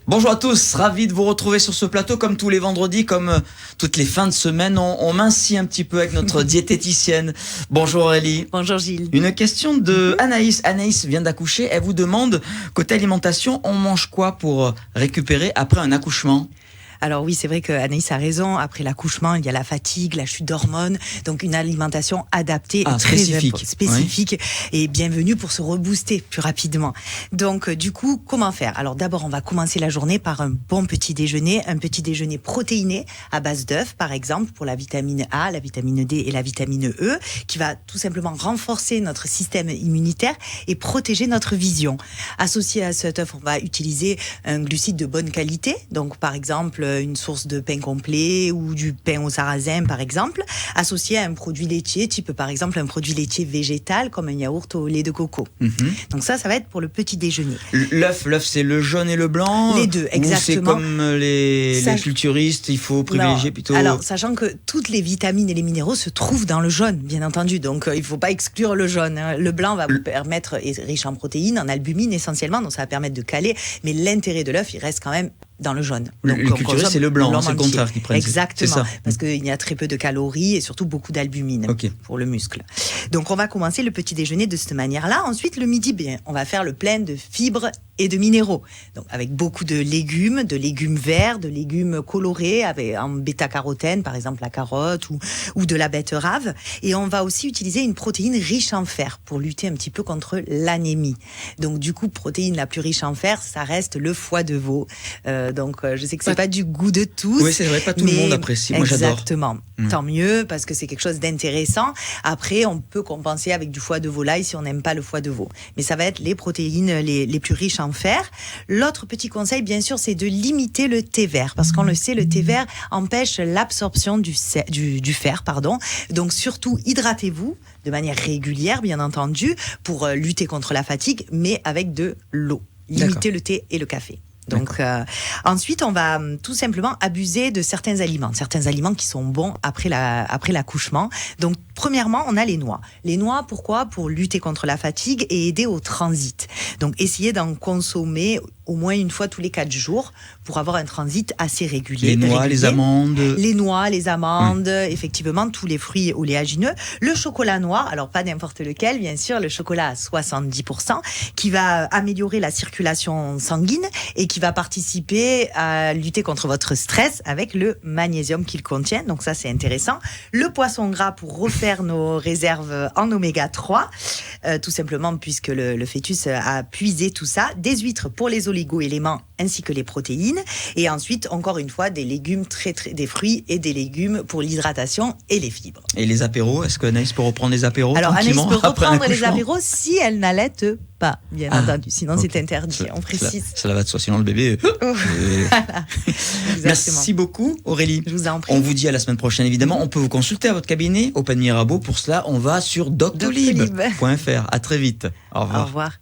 Bonjour à tous, ravi de vous retrouver sur ce plateau comme tous les vendredis, comme toutes les fins de semaine. On mincit un petit peu avec notre diététicienne. Bonjour Aurélie. Bonjour Gilles. Une question de Anaïs. Anaïs vient d'accoucher. Elle vous demande, côté alimentation, on mange quoi pour récupérer après un accouchement ? Alors oui, c'est vrai que Anaïs a raison. Après l'accouchement, il y a la fatigue, la chute d'hormones. Donc une alimentation adaptée, très spécifique et bienvenue pour se rebooster plus rapidement. Donc du coup, comment faire ? Alors d'abord, on va commencer la journée par un bon petit déjeuner. Un petit déjeuner protéiné à base d'œufs, par exemple, pour la vitamine A, la vitamine D et la vitamine E, qui va tout simplement renforcer notre système immunitaire et protéger notre vision. Associé à cet œuf, on va utiliser un glucide de bonne qualité. Donc par exemple, une source de pain complet ou du pain au sarrasin par exemple, associé à un produit laitier, type par exemple un produit laitier végétal comme un yaourt au lait de coco. Donc ça va être pour le petit déjeuner. L'œuf c'est le jaune et le blanc ? Les deux, exactement. Ou c'est comme les culturistes, il faut privilégier plutôt... Alors, sachant que toutes les vitamines et les minéraux se trouvent dans le jaune, bien entendu, donc il ne faut pas exclure le jaune. Le blanc va vous permettre, est riche en protéines, en albumine essentiellement, donc ça va permettre de caler, mais l'intérêt de l'œuf, il reste quand même dans le jaune. Donc, le culturiste, c'est le blanc, c'est le contraire qu'ils prennent. Exactement, parce qu'il y a très peu de calories et surtout beaucoup d'albumine pour le muscle. Donc on va commencer le petit déjeuner de cette manière-là. Ensuite, le midi, on va faire le plein de fibres et de minéraux. Donc avec beaucoup de légumes verts, de légumes colorés, en bêta-carotène, par exemple la carotte ou de la betterave. Et on va aussi utiliser une protéine riche en fer pour lutter un petit peu contre l'anémie. Donc du coup, protéine la plus riche en fer, ça reste le foie de veau. Donc je sais que c'est pas du goût de tous. Oui, c'est vrai, pas tout le monde apprécie. Moi, j'adore. Exactement. Tant mieux, parce que c'est quelque chose d'intéressant. Après, on peut compenser avec du foie de volaille si on n'aime pas le foie de veau. Mais ça va être les protéines les plus riches en fer. L'autre petit conseil, bien sûr, c'est de limiter le thé vert. Parce qu'on le sait, le thé vert empêche l'absorption du fer. Donc surtout, hydratez-vous de manière régulière, bien entendu, pour lutter contre la fatigue, mais avec de l'eau. Limitez le thé et le café. Donc ensuite, on va tout simplement abuser de certains aliments qui sont bons après l'accouchement. Donc premièrement, on a les noix. Les noix, pourquoi ? Pour lutter contre la fatigue et aider au transit. Donc essayez d'en consommer au moins une fois tous les 4 jours pour avoir un transit assez régulier. Les noix, les amandes. Les noix, les amandes, effectivement, tous les fruits oléagineux. Le chocolat noir, alors pas n'importe lequel, bien sûr, le chocolat à 70%, qui va améliorer la circulation sanguine et qui va participer à lutter contre votre stress avec le magnésium qu'il contient. Donc ça, c'est intéressant. Le poisson gras pour refaire nos réserves en oméga 3, tout simplement puisque le fœtus a puisé tout ça. Des huîtres pour les oligo-éléments ainsi que les protéines. Et ensuite, encore une fois, des légumes, des fruits et des légumes pour l'hydratation et les fibres. Et les apéros, est-ce qu'Anaïs peut reprendre les apéros ? Alors, Anaïs peut reprendre les apéros si elle n'allaite pas, bien entendu. Sinon, c'est interdit, on précise. Ça va de soi, sinon le bébé... Voilà. Merci beaucoup, Aurélie. Je vous en prie. On vous dit à la semaine prochaine, évidemment. On peut vous consulter à votre cabinet, Open Mirabeau. Pour cela, on va sur doctolib.fr. À très vite. Au revoir. Au revoir.